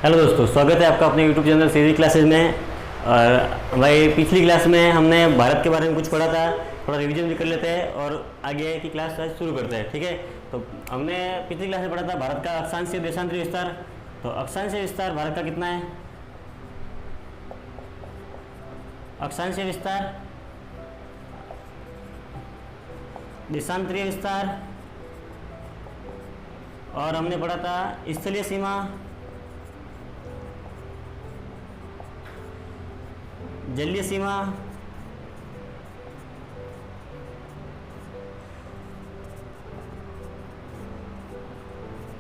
Hello दोस्तों, स्वागत है आपका अपने यूट्यूब चैनल सीधी क्लासेज में। और भाई पिछली क्लास में हमने भारत के बारे में कुछ पढ़ा था, थोड़ा रिवीजन भी कर लेते हैं और आगे की क्लास आज शुरू करते हैं। ठीक है, तो हमने पिछली क्लास में पढ़ा था भारत का अक्षांशीय देशांतरीय विस्तार। तो अक्षांशीय विस्तार भारत का कितना है? अक्षांशीय विस्तार, देशांतरीय विस्तार, और हमने पढ़ा था स्थलीय सीमा, जलीय सीमा,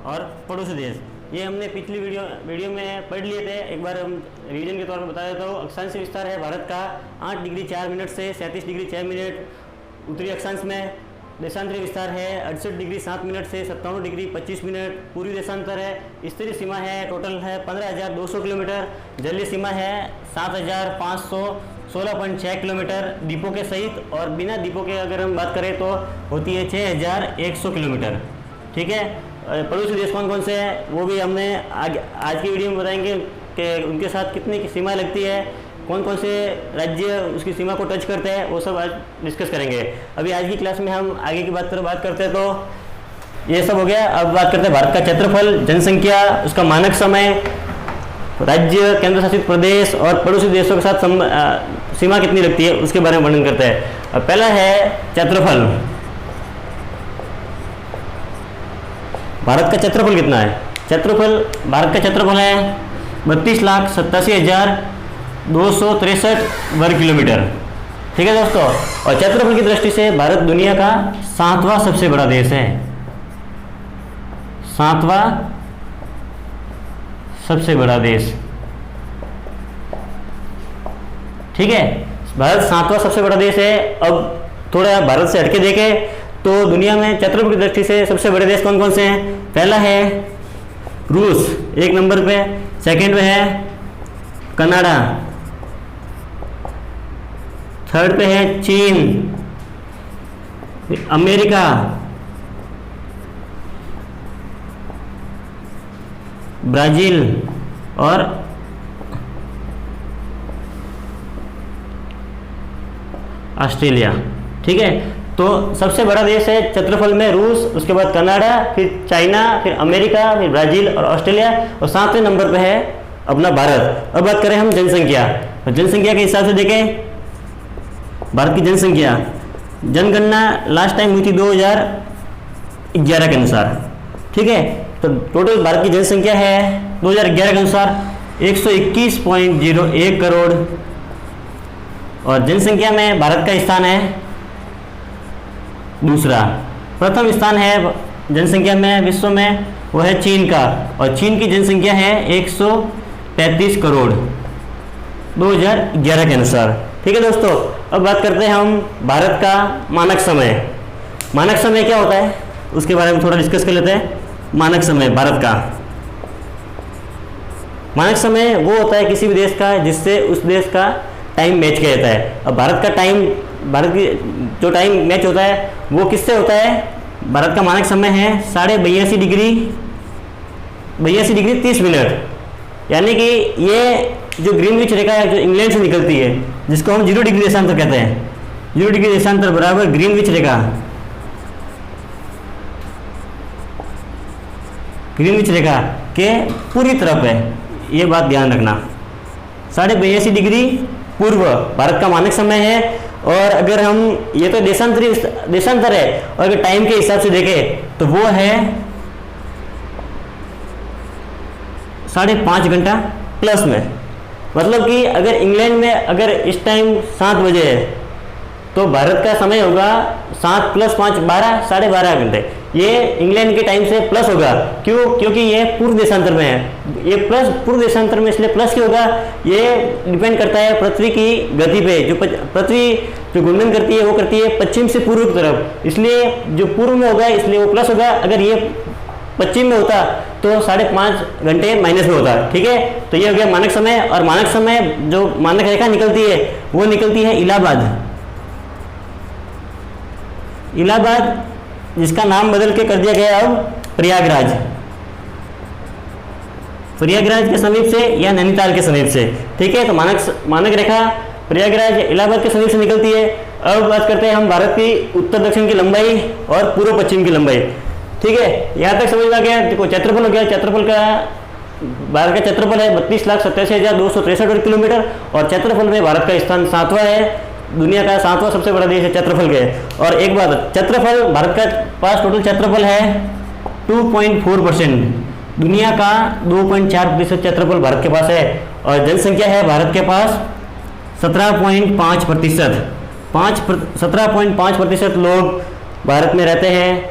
और पड़ोसी देश। ये हमने पिछली वीडियो में पढ़ लिए थे। एक बार हम रिवीजन के तौर पर बता देता हूँ। अक्षांशीय विस्तार है भारत का 8 डिग्री 4 मिनट से 37 डिग्री 6 मिनट उत्तरी अक्षांश में। देशांतरीय विस्तार है 68 डिग्री 7 मिनट से 57 डिग्री 25 मिनट पूर्वी देशांतर है। स्तरीय सीमा है टोटल है 15,200 किलोमीटर। जलीय सीमा है 7,516.6 किलोमीटर द्वीपों के सहित, और बिना द्वीपों के अगर हम बात करें तो होती है 6,100 किलोमीटर। ठीक है, पड़ोसी देश कौन कौन से हैं वो भी हमने आज की वीडियो में बताएंगे कि उनके साथ कितनी सीमा लगती है, कौन कौन से राज्य उसकी सीमा को टच करते हैं, वो सब आज डिस्कस करेंगे। अभी आज की क्लास में हम आगे की बात करते हैं। तो ये सब हो गया। अब बात करते हैं भारत का क्षेत्रफल, जनसंख्या, उसका मानक समय, राज्य, केंद्र शासित प्रदेश और पड़ोसी देशों के साथ सीमा कितनी लगती है उसके बारे में वर्णन करते हैं। अब पहला है क्षेत्रफल। भारत का क्षेत्रफल कितना है? भारत का क्षेत्रफल है 32,87,263 वर्ग किलोमीटर। ठीक है दोस्तों, और क्षेत्रफल की दृष्टि से भारत दुनिया का 7वां सबसे बड़ा देश है। 7वां सबसे बड़ा देश। ठीक है, भारत 7वां सबसे बड़ा देश है। अब थोड़ा भारत से हटके देखें तो दुनिया में क्षेत्रफल की दृष्टि से सबसे बड़े देश कौन कौन से हैं? पहला है रूस, 1 नंबर पे। सेकंड में है कनाडा, थर्ड पे है चीन, अमेरिका, ब्राजील और ऑस्ट्रेलिया। ठीक है, तो सबसे बड़ा देश है क्षेत्रफल में रूस, उसके बाद कनाडा, फिर चाइना, फिर अमेरिका, फिर ब्राजील और ऑस्ट्रेलिया, और 7वें नंबर पे है अपना भारत। अब बात करें हम जनसंख्या। जनसंख्या के हिसाब से देखें भारत की जनसंख्या, जनगणना लास्ट टाइम हुई थी 2011 के अनुसार। ठीक है, तो टोटल भारत की जनसंख्या है 2011 के अनुसार 121.01 करोड़। और जनसंख्या में भारत का स्थान है दूसरा। प्रथम स्थान है जनसंख्या में विश्व में, वो है चीन का, और चीन की जनसंख्या है 133 करोड़ 2011 के अनुसार। ठीक है दोस्तों, अब बात करते हैं हम भारत का मानक समय। मानक समय क्या होता है उसके बारे में थोड़ा डिस्कस कर लेते हैं। मानक समय भारत का, मानक समय वो होता है किसी भी देश का जिससे उस देश का टाइम मैच किया जाता है। अब भारत की जो टाइम मैच होता है वो किससे होता है? भारत का मानक समय है 82.5 डिग्री 30 मिनट। यानी कि ये जो ग्रीनविच रेखा है जो इंग्लैंड से निकलती है, जिसको हम 0 डिग्री देशांतर कहते हैं, 0 डिग्री देशांतर बराबर ग्रीनविच रेखा। ग्रीनविच रेखा के पूरी तरफ है, ये बात ध्यान रखना। 82.5 डिग्री पूर्व भारत का मानक समय है। और अगर हम ये तो देशांतर है, और अगर टाइम के हिसाब से देखें तो वो है 5.5 घंटा प्लस में। मतलब कि अगर इंग्लैंड में अगर इस टाइम 7 बजे है तो भारत का समय होगा 7 + 5 12, 12.5 घंटे। ये इंग्लैंड के टाइम से प्लस होगा। क्यों? क्योंकि ये पूर्व देशांतर में है। ये प्लस पूर्व देशांतर में इसलिए प्लस क्यों होगा? ये डिपेंड करता है पृथ्वी की गति पे। जो पृथ्वी जो घूर्णन करती है वो करती है पश्चिम से पूर्व की तरफ, इसलिए जो पूर्व में होगा इसलिए वो प्लस होगा। अगर ये पश्चिम में होता तो 5.5 घंटे माइनस में होता। ठीक है, तो ये हो गया मानक समय। और मानक समय जो मानक रेखा निकलती है वो निकलती है इलाहाबाद, जिसका नाम बदल के कर दिया गया अब प्रयागराज। प्रयागराज के समीप से या नैनीताल के समीप से। ठीक है, तो मानक रेखा प्रयागराज इलाहाबाद के समीप से निकलती है। अब बात करते हैं हम भारत की उत्तर दक्षिण की लंबाई और पूर्व पश्चिम की लंबाई। ठीक है, यहाँ तक समझ में आ गया। देखो क्षेत्रफल हो गया, क्षेत्रफल का भारत का क्षेत्रफल है 32,87,263 वर्ग किलोमीटर और क्षेत्रफल में भारत का स्थान 7वां है, दुनिया का 7वां सबसे बड़ा देश है क्षेत्रफल के। और एक बात, क्षेत्रफल भारत का पास टोटल क्षेत्रफल है 2.4%, दुनिया का 2.4% क्षेत्रफल भारत के पास है और जनसंख्या है भारत के पास 17.5%। 17.5% लोग भारत में रहते हैं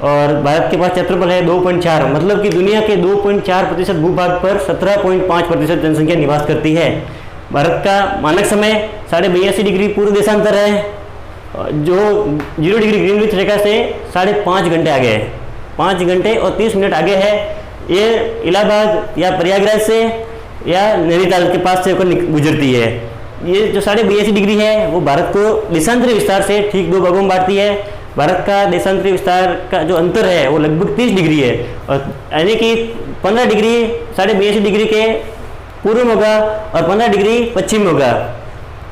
और भारत के पास क्षेत्रफल है 2.4, मतलब कि दुनिया के 2.4% भूभाग पर 17.5% जनसंख्या निवास करती है। भारत का मानक समय 82.5 डिग्री पूर्व देशांतर है, जो 0 डिग्री ग्रीनविच रेखा से 5.5 घंटे आगे है, 5 घंटे और 30 मिनट आगे है। ये इलाहाबाद या प्रयागराज से या नैनीताल के पास से होकर गुजरती है। ये जो 82.5 डिग्री है वो भारत को देशांतरी विस्तार से ठीक 2 भागों में बांटती है। भारत का देशांतरी विस्तार का जो अंतर है वो लगभग 30 डिग्री है, और यानी कि 15 डिग्री 82.5 डिग्री के पूर्व में होगा और 15 डिग्री पश्चिम में होगा।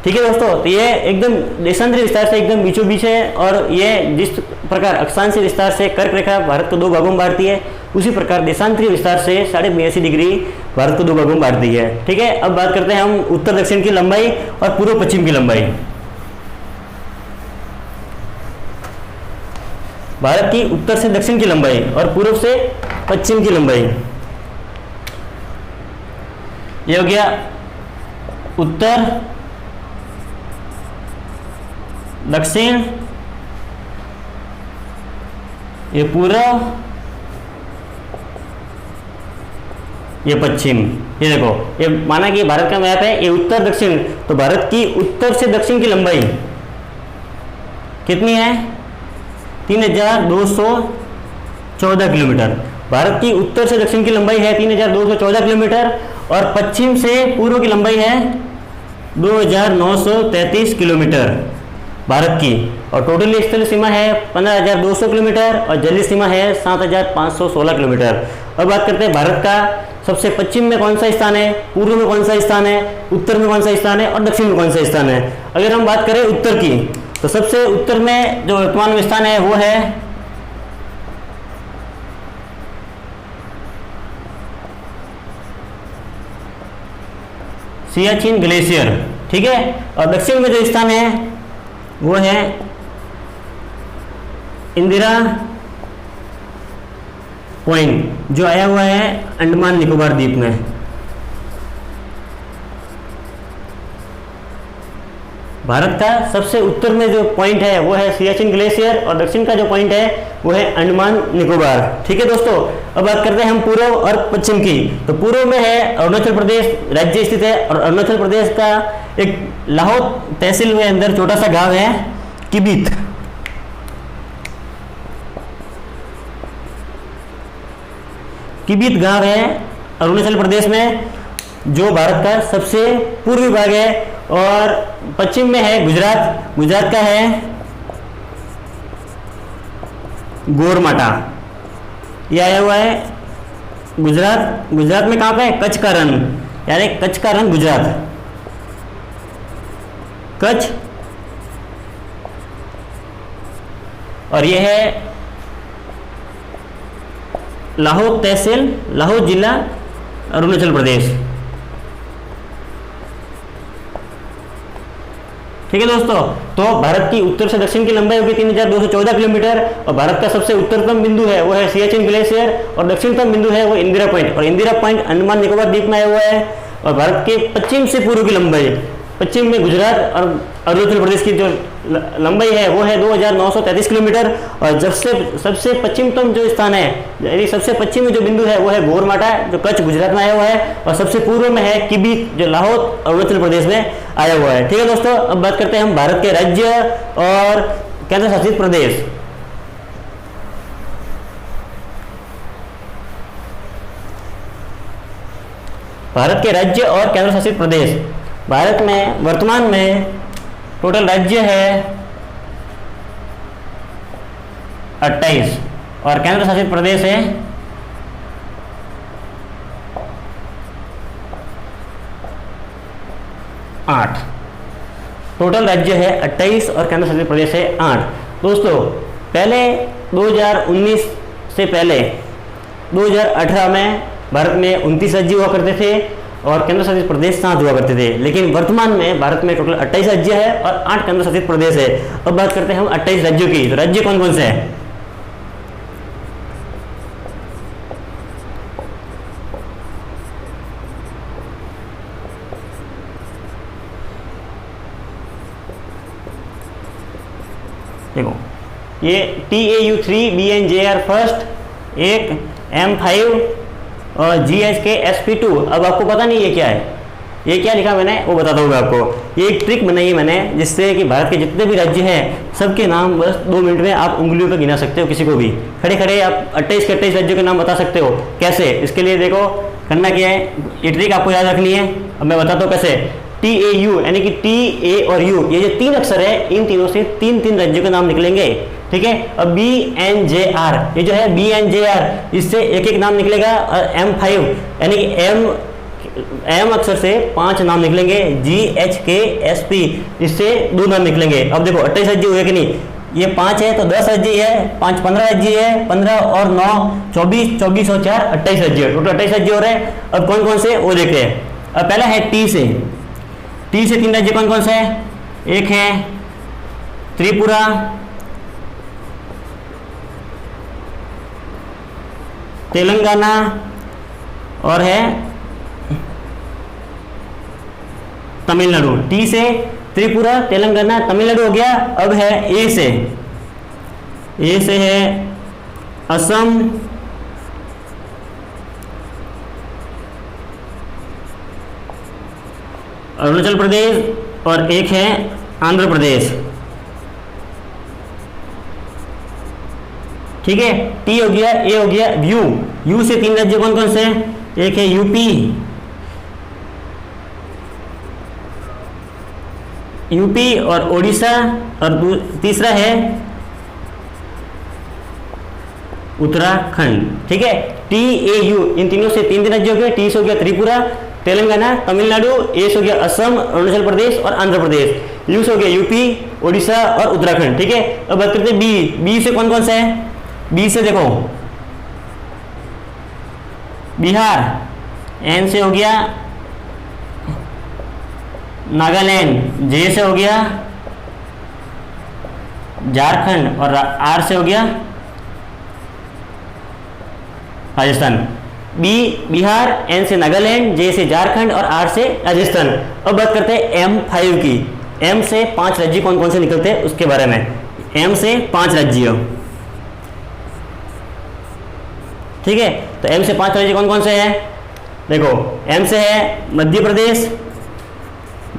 ठीक है दोस्तों, तो ये एकदम देशांतरी विस्तार से एकदम बीचों बीच है और ये जिस प्रकार अक्षांशीय विस्तार से कर्क रेखा भारत को 2 भागों में बांटती है, उसी प्रकार देशांतरी विस्तार से 82.5 डिग्री भारत को 2 भागों में बांटती है। ठीक है, अब बात करते हैं हम उत्तर दक्षिण की लंबाई और पूर्व पश्चिम की लंबाई। भारत की उत्तर से दक्षिण की लंबाई और पूर्व से पश्चिम की लंबाई। ये हो गया उत्तर, दक्षिण, ये पूर्व, ये पश्चिम। ये देखो, ये माना कि भारत का मैप है, ये उत्तर दक्षिण, तो भारत की उत्तर से दक्षिण की लंबाई कितनी है? 3214 किलोमीटर। भारत की उत्तर से दक्षिण की लंबाई है 3214 किलोमीटर और पश्चिम से पूर्व की लंबाई है 2933 किलोमीटर भारत की। और टोटली स्थल सीमा है 15,200 किलोमीटर और जलीय सीमा है 7,516 किलोमीटर। अब बात करते हैं भारत का सबसे पश्चिम में कौन सा स्थान है, पूर्व में कौन सा स्थान है, उत्तर में कौन सा स्थान है और दक्षिण में कौन सा स्थान है। अगर हम बात करें उत्तर की, तो सबसे उत्तर में जो वर्तमान में स्थान है वो है सियाचिन ग्लेशियर। ठीक है, और दक्षिण में जो स्थान है वो है इंदिरा पॉइंट, जो आया हुआ है अंडमान निकोबार द्वीप में। भारत का सबसे उत्तर में जो पॉइंट है वो है सियाचिन ग्लेशियर और दक्षिण का जो पॉइंट है वो है अंडमान निकोबार। ठीक है दोस्तों, अब बात करते हैं हम पूर्व और पश्चिम की। तो पूर्व में है अरुणाचल प्रदेश राज्य स्थित है और अरुणाचल प्रदेश का एक लाहौल तहसील में अंदर छोटा सा गांव है किबित। किबित गांव है अरुणाचल प्रदेश में, जो भारत का सबसे पूर्वी भाग है। और पश्चिम में है गुजरात, गुजरात का है गोरमाटा, ये आया हुआ है गुजरात। गुजरात में कहाँ पे है? कच्छ का रण, यानी कच्छ का रण गुजरात, कच्छ। और ये है लाहौल तहसील, लाहौल जिला, अरुणाचल प्रदेश। ठीक है दोस्तों, तो भारत की उत्तर से दक्षिण की लंबाई होगी 3214 किलोमीटर और भारत का सबसे उत्तरतम बिंदु है वो है सियाचिन ग्लेशियर और दक्षिणतम बिंदु है वो इंदिरा पॉइंट। और इंदिरा पॉइंट अंडमान निकोबार द्वीप में आया हुआ है। और भारत के पश्चिम से पूर्व की लंबाई, पश्चिम में गुजरात और अरुणाचल प्रदेश की जो लंबाई है वो है 2933 किलोमीटर। और जब से सबसे पश्चिमतम जो स्थान है, यानी सबसे पश्चिम में जो बिंदु है वो है गोरमाटा, जो कच्छ गुजरात में आया हुआ है। और सबसे पूर्व में है किबित, जो लाहौल अरुणाचल प्रदेश में आया हुआ है। ठीक है दोस्तों, अब बात करते हैं हम भारत के राज्य और केंद्र शासित प्रदेश। भारत के राज्य और केंद्र शासित प्रदेश। भारत में वर्तमान में टोटल राज्य है 28 और केंद्र शासित प्रदेश है 8। टोटल राज्य है 28 और केंद्र शासित प्रदेश है 8। दोस्तों पहले 2019 से पहले 2018 में भारत में 29 राज्य हुआ करते थे और केंद्र शासित प्रदेश 7 हुआ करते थे, लेकिन वर्तमान में भारत में टोटल 28 राज्य है और 8 केंद्र शासित प्रदेश है। अब बात करते हैं हम 28 राज्यों की। तो राज्य कौन कौन से हैं? देखो ये TAU3 BNJR फर्स्ट, एक M5 और GHK SP2। अब आपको पता नहीं ये क्या है, ये क्या लिखा मैंने वो बताता हूँ मैं आपको। ये एक ट्रिक बनाई है मैंने जिससे कि भारत के जितने भी राज्य हैं सबके नाम बस 2 मिनट में आप उंगलियों पर गिना सकते हो, किसी को भी खड़े खड़े आप 28 के 28 राज्यों के नाम बता सकते हो। कैसे? इसके लिए देखो करना क्या है, ये ट्रिक आपको याद रखनी है। अब मैं बताता हूँ कैसे। TAU यानी कि T, A और U, ये जो 3 अक्षर है इन तीनों से 3 राज्यों के नाम निकलेंगे, ठीक है। अब BNJR, ये जो है BNJR, इससे एक एक नाम निकलेगा। और M5 यानी कि M अक्षर से 5 नाम निकलेंगे। GHK SP, इससे 2 नाम निकलेंगे। अब देखो 28 राज्य हुए कि नहीं, ये 5 है तो 10 राज्य है, 5 15 राज्य है, 15 और 9 24, 24 और 4 28 राज्य, टोटल 28 राज्य हो रहे हैं। अब कौन कौन से वो देखते हैं। अब पहला है T से 3 राज्य कौन कौन से है? एक है त्रिपुरा, तेलंगाना और है तमिलनाडु। T से त्रिपुरा, तेलंगाना, तमिलनाडु हो गया। अब है A से है असम, अरुणाचल प्रदेश और एक है आंध्र प्रदेश, ठीक है। T हो गया, A हो गया, U से 3 राज्य कौन कौन से? एक है यूपी और ओडिशा और तीसरा है उत्तराखंड, ठीक है। TAU, इन तीनों से 3 राज्य हो गए। T से हो गया त्रिपुरा, तेलंगाना, तमिलनाडु, A से हो गया असम, अरुणाचल प्रदेश और आंध्र प्रदेश, U से हो गया यूपी, ओडिशा और उत्तराखंड, ठीक है। अब बात करते हैं B से कौन कौन सा है? B से देखो बिहार, N से हो गया नागालैंड, J से हो गया झारखंड और R से हो गया राजस्थान। B बिहार, N से नागालैंड, J से झारखंड और R से राजस्थान। अब बात करते हैं M5 की। M से 5 राज्य कौन कौन से निकलते हैं उसके बारे में। M से 5 राज्य, ठीक है। तो M से 5 राज्य कौन कौन से हैं? देखो M से है मध्य प्रदेश,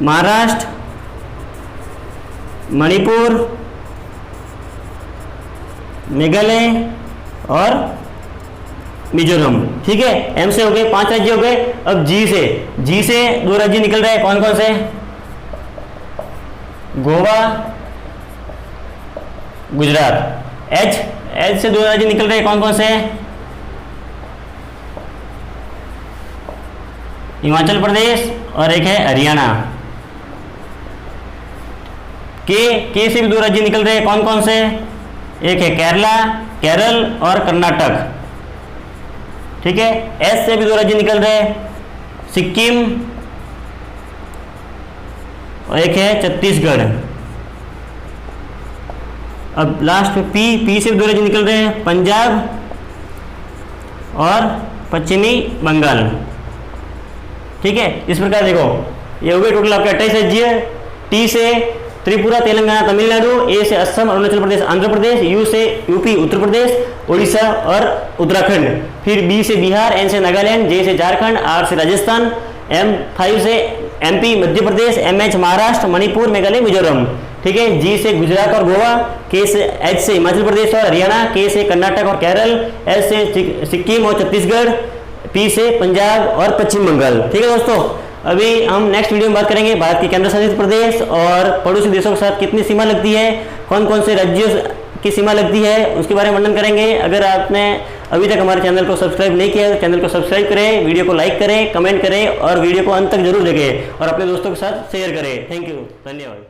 महाराष्ट्र, मणिपुर, मेघालय और मिजोरम, ठीक है। M से हो गए 5 राज्य हो गए। अब G से 2 राज्य निकल रहे हैं, कौन कौन से? गोवा, गुजरात। H से 2 राज्य निकल रहे हैं, कौन कौन से? हिमाचल प्रदेश और एक है हरियाणा। के से भी 2 राज्य निकल रहे हैं, कौन कौन से? एक है केरल और कर्नाटक, ठीक है। S से भी 2 राज्य निकल रहे हैं, सिक्किम और एक है छत्तीसगढ़। अब लास्ट में P से भी 2 राज्य निकल रहे हैं, पंजाब और पश्चिमी बंगाल, ठीक है। इस प्रकार देखो ये हो गए टोटल आपके 28 राज्य। T से त्रिपुरा, तेलंगाना, तमिलनाडु, A से असम, अरुणाचल प्रदेश, आंध्र प्रदेश, U से यूपी, उत्तर प्रदेश, उड़ीसा और उत्तराखंड। फिर B से बिहार, N से नागालैंड, J से झारखंड, R से राजस्थान, M5 से MP मध्य प्रदेश, MH महाराष्ट्र, मणिपुर, मेघालय, मिजोरम, ठीक है। G से गुजरात और गोवा, H से हिमाचल प्रदेश और हरियाणा, K से कर्नाटक और केरल, S से सिक्किम और छत्तीसगढ़, P से पंजाब और पश्चिम बंगाल, ठीक है दोस्तों। अभी हम नेक्स्ट वीडियो में बात करेंगे भारत के केंद्र शासित प्रदेश और पड़ोसी देशों के साथ कितनी सीमा लगती है, कौन कौन से राज्यों की सीमा लगती है, उसके बारे में वर्णन करेंगे। अगर आपने अभी तक हमारे चैनल को सब्सक्राइब नहीं किया है तो चैनल को सब्सक्राइब करें, वीडियो को लाइक करें, कमेंट करें और वीडियो को अंत तक जरूर देखें और अपने दोस्तों के साथ शेयर करें। थैंक यू, धन्यवाद।